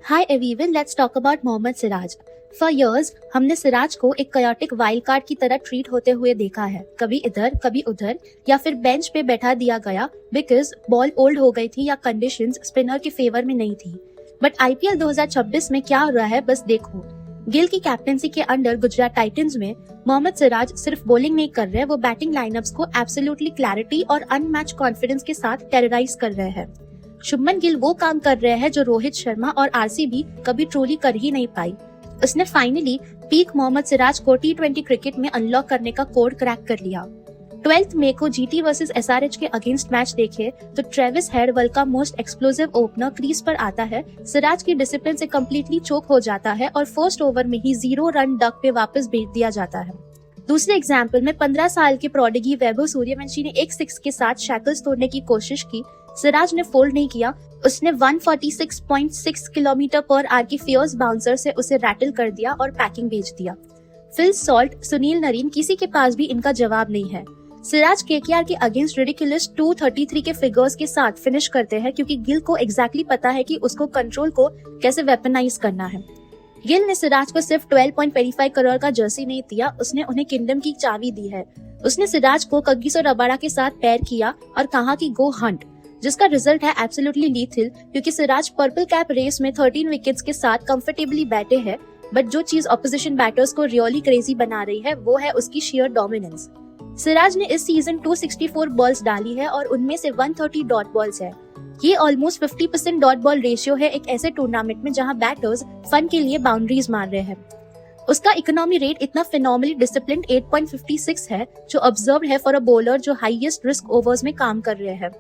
Hi everyone, let's talk about Mohammed Siraj. For years हमने सिराज को एक कयोटिक वाइल्ड कार्ड की तरह ट्रीट होते हुए देखा है। कभी इधर कभी उधर या फिर बेंच पे बैठा दिया गया बिकॉज बॉल ओल्ड हो गई थी या कंडीशंस स्पिनर के फेवर में नहीं थी। बट आईपीएल 2026 में क्या हो रहा है बस देखो। गिल की कैप्टेंसी के अंडर गुजरात टाइटंस में मोहम्मद सिराज सिर्फ बॉलिंग नहीं कर रहे, वो बैटिंग लाइनअप्स को एब्सोल्युटली क्लैरिटी और अनमैच कॉन्फिडेंस के साथ टेरराइज कर रहे हैं। शुभमन गिल वो काम कर रहे हैं जो रोहित शर्मा और आरसीबी कभी ट्रूली कर ही नहीं पाई। उसने फाइनली पीक मोहम्मद सिराज को टी20 क्रिकेट में अनलॉक करने का कोड क्रैक कर लिया। 12 मई को जीटी वर्सेस एसआरएच के अगेंस्ट मैच देखे तो ट्रेविस हेड वर्ल्ड का मोस्ट एक्सप्लोसिव ओपनर क्रीज पर आता है, सिराज की डिसिप्लिन से कंप्लीटली चोक हो जाता है और फर्स्ट ओवर में ही 0 रन डक पे वापस भेज दिया जाता है। दूसरे एग्जाम्पल में 15 साल के प्रोडिगी वैभव सूर्यवंशी ने एक 6 के साथ शैकल्स तोड़ने की कोशिश की। सिराज ने फोल्ड नहीं किया, उसने 146.6 किलोमीटर पर आवर की फियर्स बाउंसर से उसे रैटल कर दिया और पैकिंग भेज दिया। फिल सॉल्ट, सुनील नरीन, किसी के पास भी इनका जवाब नहीं है। सिराज केकेआर के अगेंस्ट रिडिकुलस 233 के फिगर्स के साथ फिनिश करते हैं क्योंकि गिल को एग्जैक्टली पता है कि उसको कंट्रोल को कैसे वेपनाइज करना है। गिल ने सिराज को सिर्फ 12.25 करोड़ का जर्सी नहीं दिया, उसने उन्हें किंगडम की चाबी दी है। उसने सिराज को कगिसो रबाडा के साथ पैर किया और कहा कि गो हंट, जिसका रिजल्ट है एब्सोल्युटली लीथल क्योंकि सिराज पर्पल कैप रेस में 13 विकेट्स के साथ कंफर्टेबली बैठे हैं। बट जो चीज ऑपोजिशन बैटर्स को रियली क्रेजी बना रही है वो है उसकी शेयर डोमिनेंस। सिराज ने इस सीजन 264 बॉल्स डाली है और उनमें से 130 डॉट बॉल्स है। ये ऑलमोस्ट 50% डॉट बॉल रेशियो है एक ऐसे टूर्नामेंट में जहां बैटर्स फन के लिए बाउंड्रीज मार रहे हैं। उसका इकोनॉमी रेट इतना फिनोमिनली डिसिप्लिन्ड 8.56 है जो ऑब्जर्व्ड है फॉर अ बॉलर जो हाईएस्ट रिस्क ओवर्स में काम कर रहे हैं।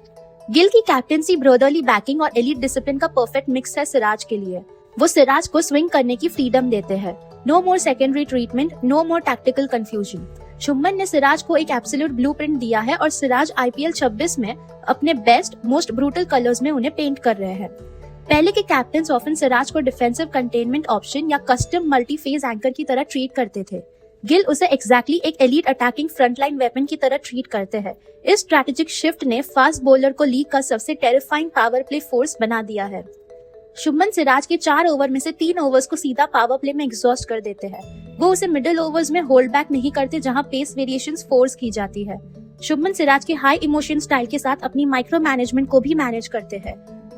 गिल की कैप्टेंसी, ब्रदरली बैकिंग और एलीट डिसिप्लिन का परफेक्ट मिक्स है सिराज के लिए। वो सिराज को स्विंग करने की फ्रीडम देते हैं। नो मोर सेकेंडरी ट्रीटमेंट, नो मोर टैक्टिकल कंफ्यूजन। शुभमन ने सिराज को एक एब्सोल्यूट ब्लूप्रिंट दिया है और सिराज आईपीएल 26 में अपने बेस्ट मोस्ट ब्रूटल कलर्स में उन्हें पेंट कर रहे हैं। पहले के कैप्टन्स ऑफन सिराज को डिफेंसिव कंटेनमेंट ऑप्शन या कस्टम मल्टी फेज एंकर की तरह ट्रीट करते थे। गिल उसे एग्जैक्टली एक एलीट अटैकिंग फ्रंटलाइन वेपन की तरह ट्रीट करते हैं। इस स्ट्रैटेजिक शिफ्ट ने फास्ट बॉलर को लीग का सबसे टेरिफाइंग पावर प्ले फोर्स बना दिया है। शुभमन सिराज के 4 ओवर में से 3 ओवर्स को सीधा पावर प्ले में एग्जॉस्ट कर देते हैं। वो उसे मिडिल ओवर्स में होल्ड बैक नहीं करते जहां पेस वेरिएशंस फोर्स की जाती है। शुभमन सिराज के हाई इमोशन स्टाइल के साथ अपनी माइक्रो मैनेजमेंट को भी मैनेज करते हैं।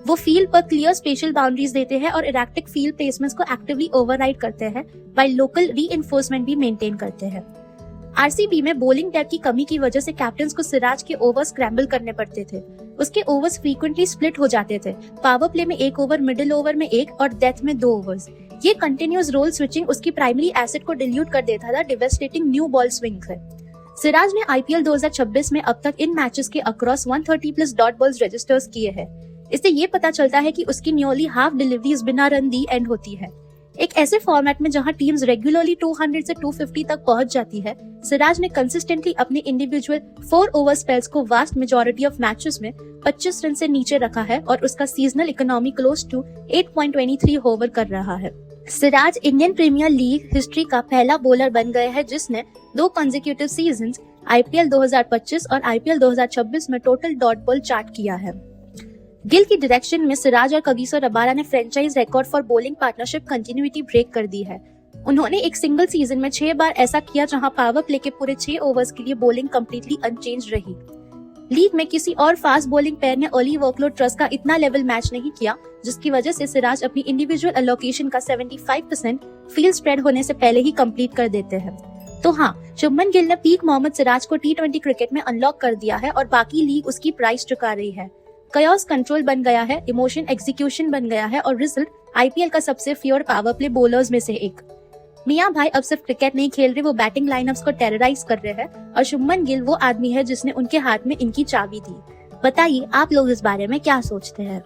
वो फील्ड पर क्लियर स्पेशल बाउंड्रीज देते हैं और इरेक्टिक फील्ड प्लेसमेंट्स को एक्टिवली ओवरराइड करते हैं, व्हाइल लोकल रीइंफोर्समेंट भी मेंटेन करते हैं। आरसीबी में बॉलिंग डेप्थ की कमी की वजह से कैप्टन्स को सिराज के ओवर स्क्रैम्बल करने पड़ते थे। उसके ओवर्स फ्रीक्वेंटली स्प्लिट हो जाते थे, पावर प्ले में 1 ओवर, मिडिल ओवर में 1 और डेथ में 2 ओवर्स। ये कंटिन्यूअस रोल स्विचिंग उसकी प्राइमरी एसेट को डिल्यूट कर देता था, डिवेस्टेटिंग न्यू बॉल स्विंग से। सिराज ने आईपीएल 2026 में अब तक इन मैचेस के अक्रॉस 130+ डॉट बॉल्स रजिस्टर्स किए हैं। इससे ये पता चलता है कि उसकी नियरली हाफ डिलीवरीज बिना रन दी एंड होती है। एक ऐसे फॉर्मेट में जहां टीम्स रेगुलरली 200 से 250 तक पहुंच जाती है, सिराज ने कंसिस्टेंटली अपने इंडिविजुअल 4 ओवर स्पेल्स को वास्ट मेजॉरिटी ऑफ मैचेस में 25 रन से नीचे रखा है और उसका seasonal economy close to 8.23 hover कर रहा है। Siraj Indian Premier League history का पहला बॉलर बन गए हैं जिसने 2 कंसेक्यूटिव सीजन्स आईपीएल 2025 और आईपीएल 2026 में टोटल डॉट बॉल चार्ट किया है। गिल की डायरेक्शन में सिराज और कगिसो रबाडा ने franchise record for bowling partnership continuity break कर दी है। उन्होंने एक सिंगल सीजन में 6 बार ऐसा किया जहां पावर प्ले के पूरे 6 ओवर्स के लिए बॉलिंग कंप्लीटली अनचेंज रही। लीग में किसी और फास्ट बॉलिंग पेयर ने अर्ली वर्कलोड ट्रस्ट का इतना लेवल मैच नहीं किया, जिसकी वजह से सिराज अपनी इंडिविजुअल एलोकेशन का 75% फील्ड स्प्रेड होने से पहले ही कंप्लीट कर देते हैं। तो हाँ, शुभमन गिल ने पीक मोहम्मद सिराज को टी20 क्रिकेट में अनलॉक कर दिया है और बाकी लीग उसकी प्राइस चुका रही है। कयास कंट्रोल बन गया है, इमोशन एग्जीक्यूशन बन गया है और रिजल्ट आईपीएल का सबसे फेयर पावर प्ले बॉलर्स में से एक। मियां भाई अब सिर्फ क्रिकेट नहीं खेल रहे, वो बैटिंग लाइनअप्स को टेरराइज कर रहे हैं और शुभमन गिल वो आदमी है जिसने उनके हाथ में इनकी चाबी दी। बताइए आप लोग इस बारे में क्या सोचते हैं।